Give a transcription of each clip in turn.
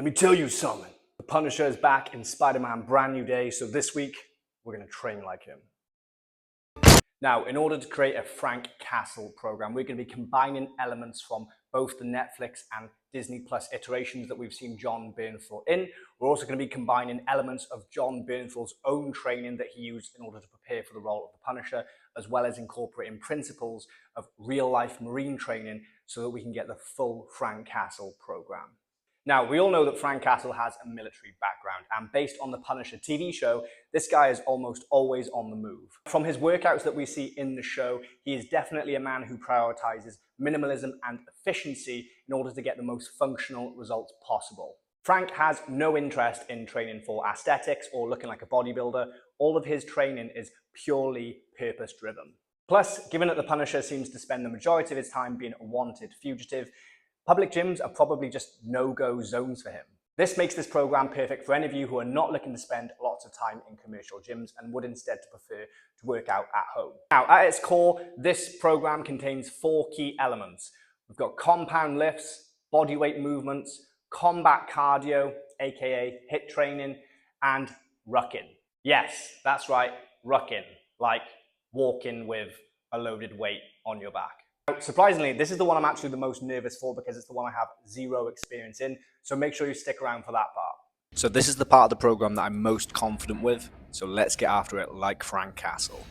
Let me tell you something. The Punisher is back in Spider-Man Brand New Day, so this week, we're going to train like him. Now, in order to create a Frank Castle program, we're going to be combining elements from both the Netflix and Disney Plus iterations that we've seen Jon Bernthal in. We're also going to be combining elements of Jon Bernthal's own training that he used in order to prepare for the role of the Punisher, as well as incorporating principles of real-life Marine training so that we can get the full Frank Castle program. Now, we all know that Frank Castle has a military background, and based on the Punisher TV show, this guy is almost always on the move. From his workouts that we see in the show, he is definitely a man who prioritizes minimalism and efficiency in order to get the most functional results possible. Frank has no interest in training for aesthetics or looking like a bodybuilder. All of his training is purely purpose-driven. Plus, given that the Punisher seems to spend the majority of his time being a wanted fugitive, public gyms are probably just no-go zones for him. This makes this program perfect for any of you who are not looking to spend lots of time in commercial gyms and would instead prefer to work out at home. Now, at its core, this program contains 4 key elements. We've got compound lifts, bodyweight movements, combat cardio, aka HIIT training, and rucking. Yes, that's right, rucking, like walking with a loaded weight on your back. Surprisingly, this is the one I'm actually the most nervous for because it's the one I have zero experience in, so make sure you stick around for that part. So this is the part of the program that I'm most confident with, so let's get after it like Frank Castle.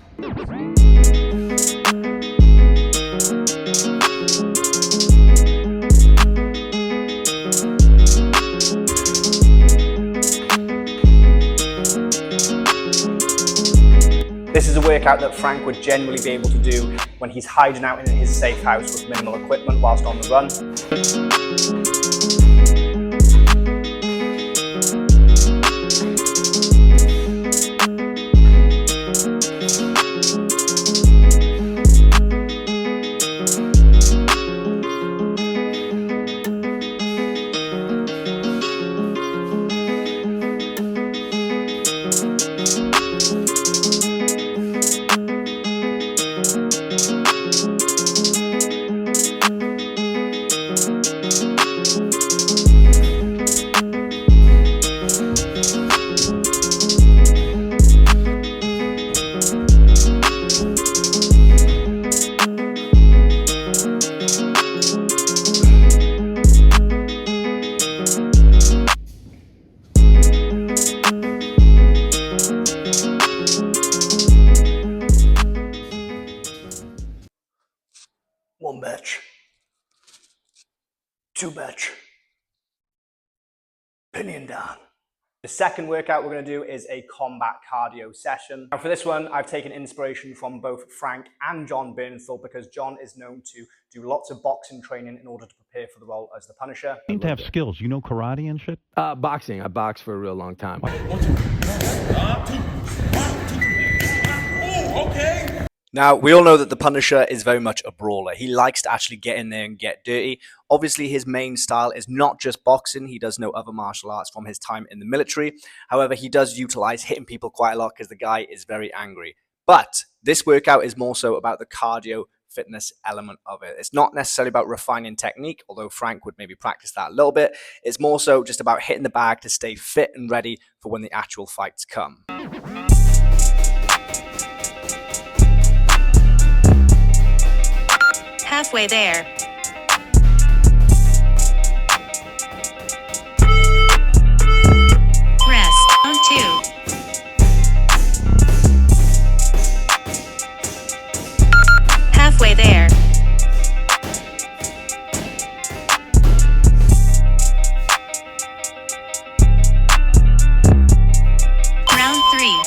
This is a workout that Frank would generally be able to do when he's hiding out in his safe house with minimal equipment whilst on the run. One batch, 2 batch, pinion down. The second workout we're going to do is a combat cardio session. Now for this one, I've taken inspiration from both Frank and Jon Bernthal because Jon is known to do lots of boxing training in order to prepare for the role as the Punisher. You seem to have skills. You know karate and shit? Boxing. I boxed for a real long time. Okay. Now, we all know that the Punisher is very much a brawler. He likes to actually get in there and get dirty. Obviously, his main style is not just boxing. He does know other martial arts from his time in the military. However, he does utilize hitting people quite a lot because the guy is very angry. But this workout is more so about the cardio fitness element of it. It's not necessarily about refining technique, although Frank would maybe practice that a little bit. It's more so just about hitting the bag to stay fit and ready for when the actual fights come. Halfway there. Rest. Round 2. Halfway there. Round 3.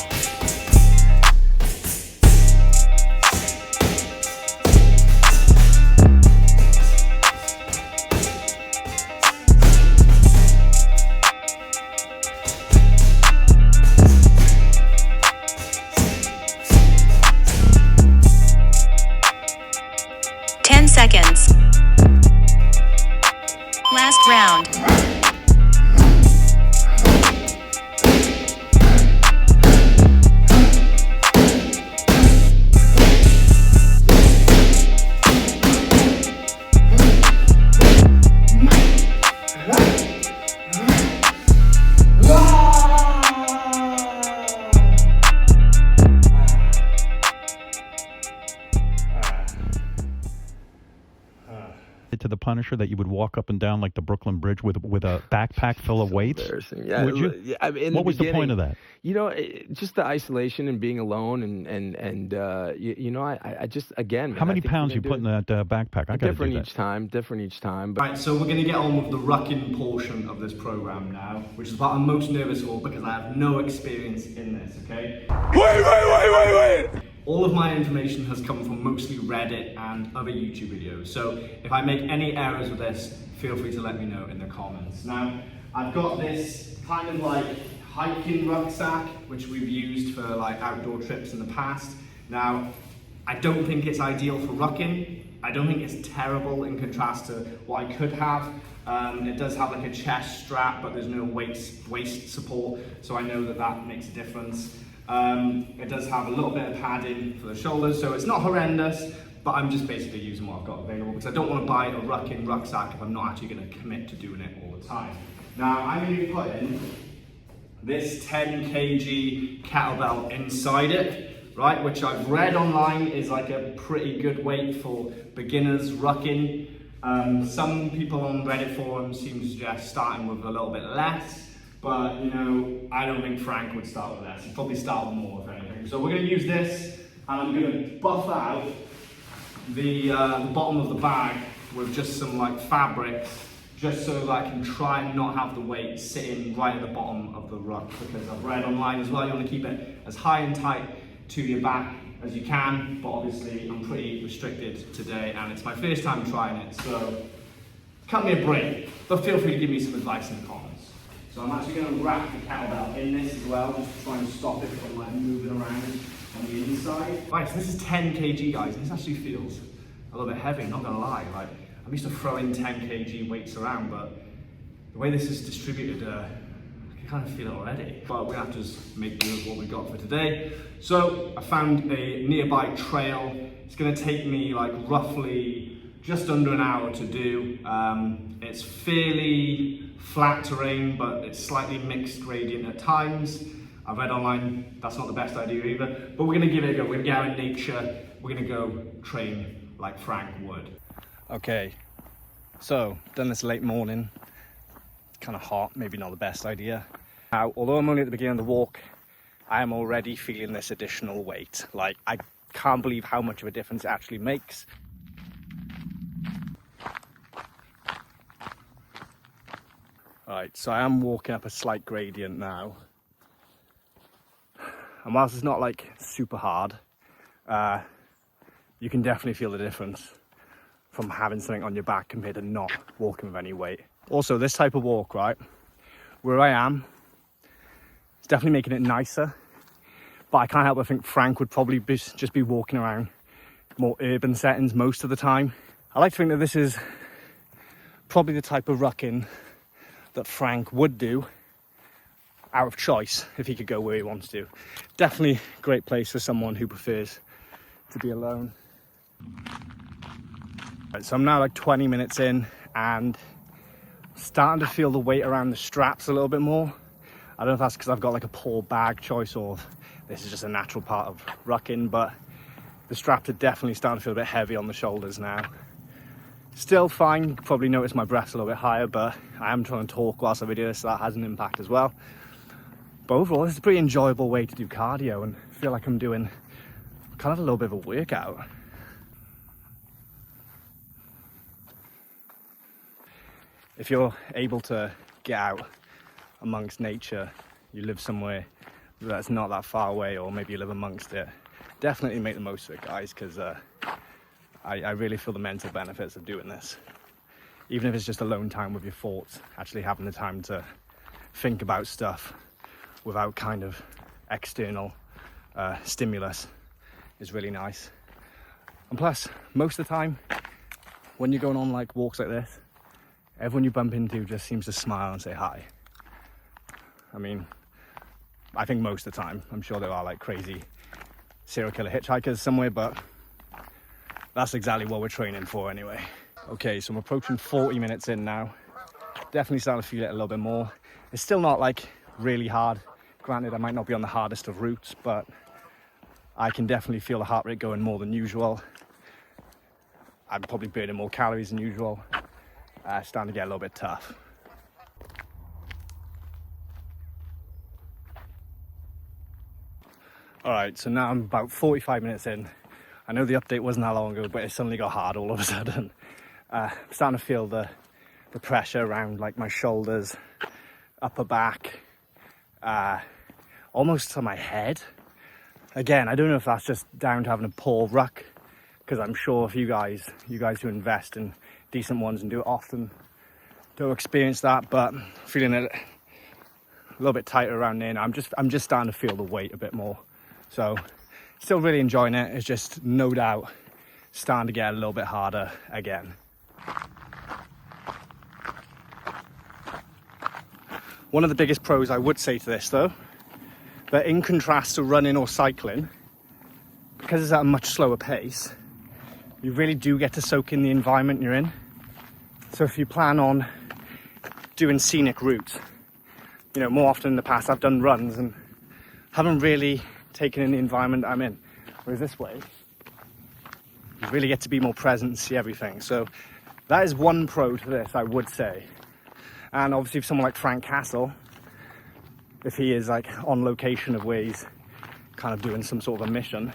Punisher that you would walk up and down like the Brooklyn Bridge with a backpack full of weights? Embarrassing. Yeah, Would you? Yeah, I mean, What was the point of that? You know, just the isolation and being alone, and you know, I just, again, man, How many I think pounds we're you gonna put in that backpack? I got to do different that. different each time. But Right, so we're going to get on with the rucking portion of this program now, which is what I'm most nervous for because I have no experience in this, okay? Wait! All of my information has come from mostly Reddit and other YouTube videos, so if I make any errors with this, feel free to let me know in the comments. Now, I've got this kind of like hiking rucksack, which we've used for like outdoor trips in the past. Now, I don't think it's ideal for rucking. I don't think it's terrible in contrast to what I could have. It does have like a chest strap, but there's no waist support, so I know that makes a difference. It does have a little bit of padding for the shoulders, so it's not horrendous, but I'm just basically using what I've got available because I don't want to buy a rucking rucksack if I'm not actually going to commit to doing it all the time. Now, I'm going to be putting this 10 kg kettlebell inside it, right, which I've read online is like a pretty good weight for beginners rucking. Some people on Reddit forums seem to suggest starting with a little bit less, but you know, I don't think Frank would start with less. He'd probably start with more, if anything. So we're going to use this, and I'm going to buff out the bottom of the bag with just some like fabrics, just so that I can try and not have the weight sitting right at the bottom of the ruck, because I've read online as well, you want to keep it as high and tight to your back as you can, but obviously I'm pretty restricted today and it's my first time trying it, so cut me a break, but feel free to give me some advice in the comments. So I'm actually going to wrap the kettlebell in this as well, just to try and stop it from like moving around on the inside. Right, so this is 10 kg guys, and this actually feels a little bit heavy, not going to lie. Like, I'm used to throwing 10 kg weights around, but the way this is distributed, I can kind of feel it already. But we have to just make do with what we got for today. So I found a nearby trail. It's going to take me like roughly just under an hour to do. It's fairly flat terrain, but it's slightly mixed gradient at times. I've read online that's not the best idea either, but we're going to give it a go. We're going to get out in nature. We're going to go train like Frank would. Okay, so done this late morning. It's kind of hot, maybe not the best idea. Now, although I'm only at the beginning of the walk, I am already feeling this additional weight. Like, I can't believe how much of a difference it actually makes. Alright, so I am walking up a slight gradient now. And whilst it's not like super hard, you can definitely feel the difference from having something on your back compared to not walking with any weight. Also, this type of walk, right, where I am, it's definitely making it nicer, but I can't help but think Frank would probably just be walking around more urban settings most of the time. I like to think that this is probably the type of rucking that Frank would do out of choice if he could go where he wants to. Definitely a great place for someone who prefers to be alone. Right, so I'm now like 20 minutes in and starting to feel the weight around the straps a little bit more. I don't know if that's because I've got like a poor bag choice or this is just a natural part of rucking, but the straps are definitely starting to feel a bit heavy on the shoulders now. Still fine, you can probably notice my breath's a little bit higher, but I am trying to talk whilst I video this, so that has an impact as well. But overall, this is a pretty enjoyable way to do cardio and feel like I'm doing kind of a little bit of a workout. If you're able to get out amongst nature, you live somewhere that's not that far away, or maybe you live amongst it, definitely make the most of it, guys, because I really feel the mental benefits of doing this. Even if it's just alone time with your thoughts, actually having the time to think about stuff without kind of external stimulus is really nice. And plus, most of the time, when you're going on like walks like this, everyone you bump into just seems to smile and say hi. I mean, I think most of the time, I'm sure there are like crazy serial killer hitchhikers somewhere, but that's exactly what we're training for anyway. Okay, so I'm approaching 40 minutes in now. Definitely starting to feel it a little bit more. It's still not like really hard. Granted, I might not be on the hardest of routes, but I can definitely feel the heart rate going more than usual. I'm probably burning more calories than usual. starting to get a little bit tough. All right, so now I'm about 45 minutes in. I know the update wasn't that long ago, but it suddenly got hard all of a sudden. I'm starting to feel the pressure around like my shoulders, upper back, almost to my head. Again, I don't know if that's just down to having a poor ruck, because I'm sure if you guys who invest in decent ones and do it often don't experience that, but feeling it a little bit tighter around there now. I'm just starting to feel the weight a bit more. So still really enjoying it. It's just no doubt starting to get a little bit harder again. One of the biggest pros I would say to this though, that in contrast to running or cycling, because it's at a much slower pace, you really do get to soak in the environment you're in. So if you plan on doing scenic routes, you know, more often in the past I've done runs and haven't really taken in the environment I'm in. Whereas this way, you really get to be more present and see everything. So that is one pro to this, I would say. And obviously for someone like Frank Castle, if he is like on location of where he's kind of doing some sort of a mission,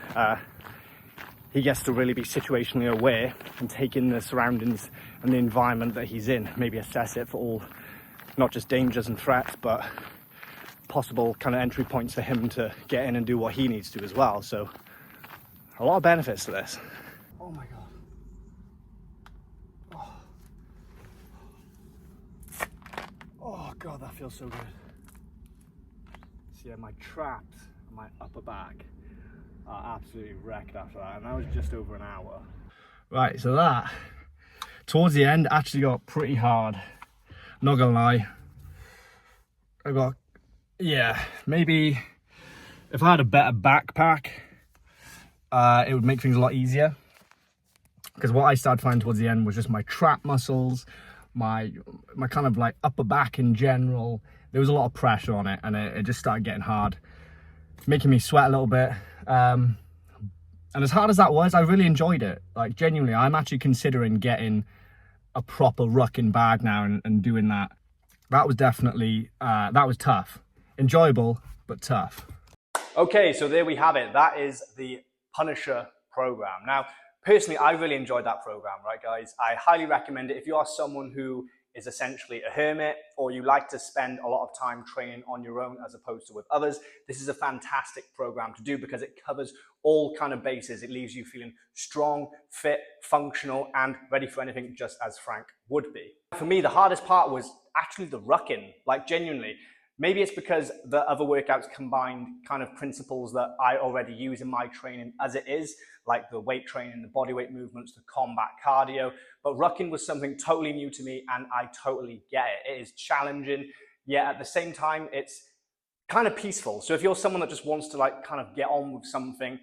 he gets to really be situationally aware and take in the surroundings and the environment that he's in, maybe assess it for all, not just dangers and threats, but possible kind of entry points for him to get in and do what he needs to as well. So a lot of benefits to this. Oh my God. Oh God, that feels so good. So yeah, my traps and my upper back are absolutely wrecked after that, and that was just over an hour. Right, so that towards the end actually got pretty hard. Not gonna lie, I got, yeah, maybe if I had a better backpack, it would make things a lot easier. Because what I started finding towards the end was just my trap muscles, my kind of like upper back in general. There was a lot of pressure on it, and it just started getting hard, making me sweat a little bit. And as hard as that was, I really enjoyed it. Like genuinely, I'm actually considering getting a proper rucking bag now and doing that. That was definitely, that was tough. Enjoyable, but tough. Okay, so there we have it. That is the Punisher program. Now, personally, I really enjoyed that program, right guys? I highly recommend it if you are someone who is essentially a hermit, or you like to spend a lot of time training on your own as opposed to with others. This is a fantastic program to do because it covers all kind of bases. It leaves you feeling strong, fit, functional, and ready for anything, just as Frank would be. For me, the hardest part was actually the rucking, like genuinely. Maybe it's because the other workouts combined kind of principles that I already use in my training as it is, like the weight training, the body weight movements, the combat cardio. But rucking was something totally new to me, and I totally get it. It is challenging, yet at the same time, it's kind of peaceful. So if you're someone that just wants to like kind of get on with something,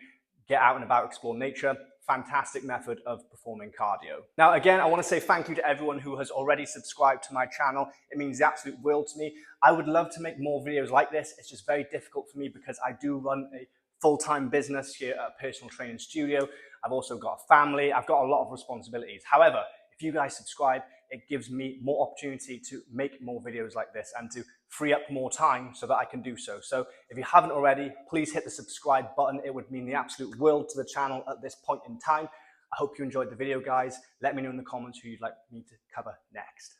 get out and about, explore nature, fantastic method of performing cardio. Now, again, I want to say thank you to everyone who has already subscribed to my channel. It means the absolute world to me. I would love to make more videos like this. It's just very difficult for me because I do run a full-time business here at a personal training studio. I've also got a family. I've got a lot of responsibilities. However, if you guys subscribe, it gives me more opportunity to make more videos like this and to free up more time so that I can do so. So if you haven't already, please hit the subscribe button. It would mean the absolute world to the channel at this point in time. I hope you enjoyed the video, guys. Let me know in the comments who you'd like me to cover next.